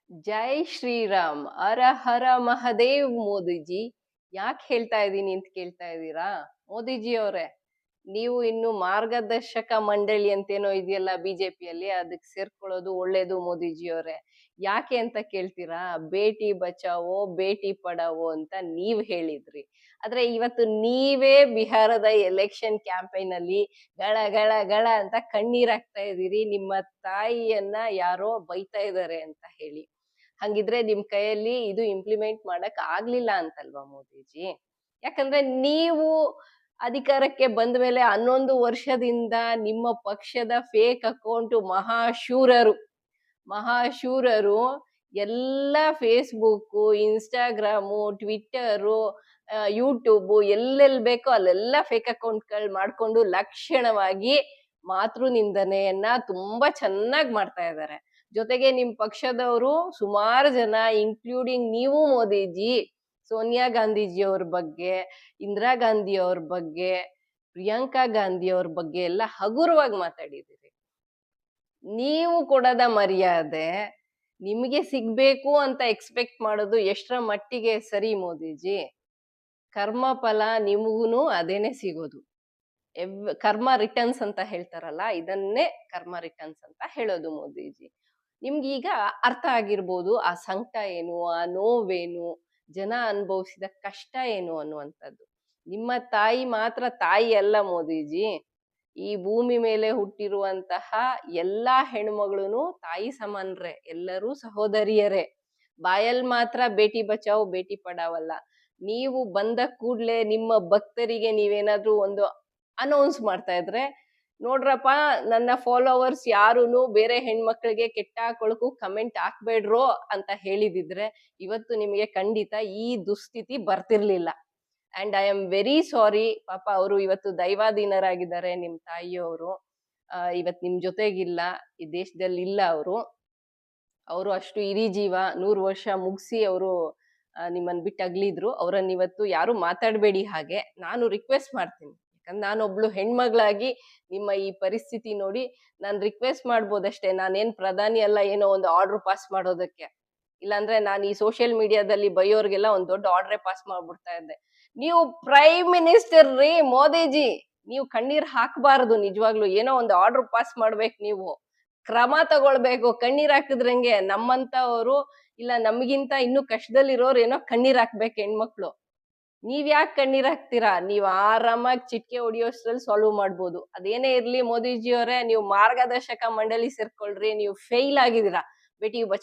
ಜೈ ಶ್ರೀರಾಮ್ ಹರ ಹರ ಮಹದೇವ್ ಮೋದಿಜಿ. ಯಾಕೆ ಹೇಳ್ತಾ ಇದ್ದೀನಿ ಅಂತ ಕೇಳ್ತಾ ಇದ್ದೀರಾ? ಮೋದಿಜಿ ಅವರೇ, ನೀವು ಇನ್ನು ಮಾರ್ಗದರ್ಶಕ ಮಂಡಳಿ ಅಂತೇನೋ ಇದೆಯಲ್ಲ ಬಿಜೆಪಿಯಲ್ಲಿ, ಅದಕ್ಕೆ ಸೇರ್ಕೊಳ್ಳೋದು ಒಳ್ಳೇದು ಮೋದಿಜಿ ಅವರೇ. ಯಾಕೆ ಅಂತ ಕೇಳ್ತೀರಾ? ಬೇಟಿ ಬಚಾವೋ ಬೇಟಿ ಪಡಾವೋ ಅಂತ ನೀವ್ ಹೇಳಿದ್ರಿ. ಆದ್ರೆ ಇವತ್ತು ನೀವೇ ಬಿಹಾರದ ಎಲೆಕ್ಷನ್ ಕ್ಯಾಂಪೈನ್ ಅಲ್ಲಿ ಗಳ ಗಳ ಗಳ ಅಂತ ಕಣ್ಣೀರಾಗ್ತಾ ಇದೀರಿ, ನಿಮ್ಮ ತಾಯಿಯನ್ನ ಯಾರೋ ಬೈತಾ ಇದಾರೆ ಅಂತ ಹೇಳಿ. ಹಂಗಿದ್ರೆ ನಿಮ್ ಕೈಯಲ್ಲಿ ಇದು ಇಂಪ್ಲಿಮೆಂಟ್ ಮಾಡಕ್ ಆಗ್ಲಿಲ್ಲ ಅಂತಲ್ವಾ ಮೋದಿಜಿ? ಯಾಕಂದ್ರೆ ನೀವು ಅಧಿಕಾರಕ್ಕೆ ಬಂದ ಮೇಲೆ 11 ವರ್ಷದಿಂದ ನಿಮ್ಮ ಪಕ್ಷದ ಫೇಕ್ ಅಕೌಂಟ್ ಮಹಾಶೂರರು ಎಲ್ಲ ಫೇಸ್ಬುಕ್, ಇನ್ಸ್ಟಾಗ್ರಾಮು, ಟ್ವಿಟ್ಟರು, ಯೂಟ್ಯೂಬ್ ಎಲ್ಲೆಲ್ ಬೇಕೋ ಅಲ್ಲೆಲ್ಲ ಫೇಕ್ ಅಕೌಂಟ್ಗಳು ಮಾಡ್ಕೊಂಡು ಲಕ್ಷಣವಾಗಿ ಮಾತೃ ನಿಂದನೆಯನ್ನ ತುಂಬಾ ಚೆನ್ನಾಗಿ ಮಾಡ್ತಾ ಇದ್ದಾರೆ. ಜೊತೆಗೆ ನಿಮ್ ಪಕ್ಷದವರು ಸುಮಾರು ಜನ ಇನ್ಕ್ಲೂಡಿಂಗ್ ನೀವು ಮೋದಿಜಿ, ಸೋನಿಯಾ ಗಾಂಧೀಜಿ ಅವ್ರ ಬಗ್ಗೆ, ಇಂದಿರಾ ಗಾಂಧಿ ಅವ್ರ ಬಗ್ಗೆ, ಪ್ರಿಯಾಂಕಾ ಗಾಂಧಿ ಅವ್ರ ಬಗ್ಗೆ ಎಲ್ಲ ಹಗುರವಾಗಿ ಮಾತಾಡಿದ್ದೀರಿ. ನೀವು ಕೊಡದ ಮರ್ಯಾದೆ ನಿಮಗೆ ಸಿಗ್ಬೇಕು ಅಂತ ಎಕ್ಸ್ಪೆಕ್ಟ್ ಮಾಡೋದು ಎಷ್ಟರ ಮಟ್ಟಿಗೆ ಸರಿ ಮೋದಿಜಿ? ಕರ್ಮ ಫಲ ನಿಮಗೂನು ಅದೇನೆ ಸಿಗೋದು. ಕರ್ಮ ರಿಟರ್ನ್ಸ್ ಅಂತ ಹೇಳ್ತಾರಲ್ಲ, ಇದನ್ನೇ ಕರ್ಮ ರಿಟರ್ನ್ಸ್ ಅಂತ ಹೇಳೋದು ಮೋದಿಜಿ. ನಿಮ್ಗೀಗ ಅರ್ಥ ಆಗಿರ್ಬೋದು ಆ ಸಂಕಟ ಏನು, ಆ ನೋವೇನು, ಜನ ಅನುಭವಿಸಿದ ಕಷ್ಟ ಏನು ಅನ್ನುವಂಥದ್ದು. ನಿಮ್ಮ ತಾಯಿ ಮಾತ್ರ ತಾಯಿ ಅಲ್ಲ ಮೋದಿಜಿ, ಈ ಭೂಮಿ ಮೇಲೆ ಹುಟ್ಟಿರುವಂತಹ ಎಲ್ಲಾ ಹೆಣ್ಮಗಳು ತಾಯಿ ಸಮಾನ್ರೆ, ಎಲ್ಲರೂ ಸಹೋದರಿಯರೇ. ಬಾಯಲ್ ಮಾತ್ರ ಬೇಟಿ ಬಚಾವ್ ಬೇಟಿ ಪಡಾವಲ್ಲ. ನೀವು ಬಂದ ಕೂಡ್ಲೆ ನಿಮ್ಮ ಭಕ್ತರಿಗೆ ನೀವೇನಾದ್ರೂ ಒಂದು ಅನೌನ್ಸ್ ಮಾಡ್ತಾ ಇದ್ರೆ, ನೋಡ್ರಪ್ಪ ನನ್ನ ಫಾಲೋವರ್ಸ್ ಯಾರುನು ಬೇರೆ ಹೆಣ್ಮಕ್ಳಿಗೆ ಕೆಟ್ಟ ಕೊಳಕು ಕಮೆಂಟ್ ಹಾಕ್ಬೇಡ್ರೋ ಅಂತ ಹೇಳಿದಿದ್ರೆ ಇವತ್ತು ನಿಮಗೆ ಖಂಡಿತ ಈ ದುಸ್ಥಿತಿ ಬರ್ತಿರ್ಲಿಲ್ಲ. And I am very sorry. ಪಾಪ ಅವರು ಇವತ್ತು ದೈವಾಧೀನರಾಗಿದ್ದಾರೆ, ನಿಮ್ ತಾಯಿಯವರು. ಇವತ್ ನಿಮ್ ಜೊತೆಗಿಲ್ಲ, ಈ ದೇಶದಲ್ಲಿ ಇಲ್ಲ ಅವರು. ಅವರು ಅಷ್ಟು ಹಿರಿ ಜೀವ, 100 ವರ್ಷ ಮುಗಿಸಿ ಅವರು ನಿಮ್ಮನ್ ಬಿಟ್ಟು ಅಗ್ಲಿದ್ರು. ಅವ್ರನ್ನ ಇವತ್ತು ಯಾರು ಮಾತಾಡ್ಬೇಡಿ ಹಾಗೆ. ನಾನು ರಿಕ್ವೆಸ್ಟ್ ಮಾಡ್ತೀನಿ, ಯಾಕಂದ್ರೆ ನಾನೊಬ್ಳು ಹೆಣ್ಮಗಳಾಗಿ ನಿಮ್ಮ ಈ ಪರಿಸ್ಥಿತಿ ನೋಡಿ ನಾನು ರಿಕ್ವೆಸ್ಟ್ ಮಾಡ್ಬೋದಷ್ಟೇ. ನಾನೇನ್ ಪ್ರಧಾನಿ ಅಲ್ಲ ಏನೋ ಒಂದು ಆರ್ಡರ್ ಪಾಸ್ ಮಾಡೋದಕ್ಕೆ. ಇಲ್ಲಾಂದ್ರೆ ನಾನು ಈ ಸೋಷಿಯಲ್ ಮೀಡಿಯಾದಲ್ಲಿ ಬೈಯೋರ್ಗೆಲ್ಲ ಒಂದ್ ದೊಡ್ಡ ಆರ್ಡ್ರೇ ಪಾಸ್ ಮಾಡ್ಬಿಡ್ತಾ ಇದ್ದೆ. ನೀವು ಪ್ರೈಮ್ ಮಿನಿಸ್ಟರ್ ರೀ ಮೋದಿಜಿ, ನೀವು ಕಣ್ಣೀರ್ ಹಾಕ್ಬಾರ್ದು. ನಿಜವಾಗ್ಲು ಏನೋ ಒಂದು ಆರ್ಡರ್ ಪಾಸ್ ಮಾಡ್ಬೇಕು, ನೀವು ಕ್ರಮ ತಗೊಳ್ಬೇಕು. ಕಣ್ಣೀರ್ ಹಾಕಿದ್ರಂಗೆ ನಮ್ಮಂತವ್ರು, ಇಲ್ಲ ನಮ್ಗಿಂತ ಇನ್ನು ಕಷ್ಟದಲ್ಲಿರೋರು ಏನೋ ಕಣ್ಣೀರ್ ಹಾಕ್ಬೇಕು ಹೆಣ್ಮಕ್ಳು. ನೀವ್ ಯಾಕೆ ಕಣ್ಣೀರ್ ಹಾಕ್ತೀರಾ? ನೀವ್ ಆರಾಮಾಗಿ ಚಿಟ್ಕೆ ಹೊಡಿಯೋಷ್ಟ್ರಲ್ಲಿ ಸಾಲ್ವ್ ಮಾಡ್ಬೋದು. ಅದೇನೇ ಇರ್ಲಿ ಮೋದಿಜಿ ಅವರೇ, ನೀವು ಮಾರ್ಗದರ್ಶಕ ಮಂಡಳಿ ಸೇರ್ಕೊಳ್ರಿ. ನೀವು ಫೇಲ್ ಆಗಿದ್ದೀರಾ ಬೇಟಿ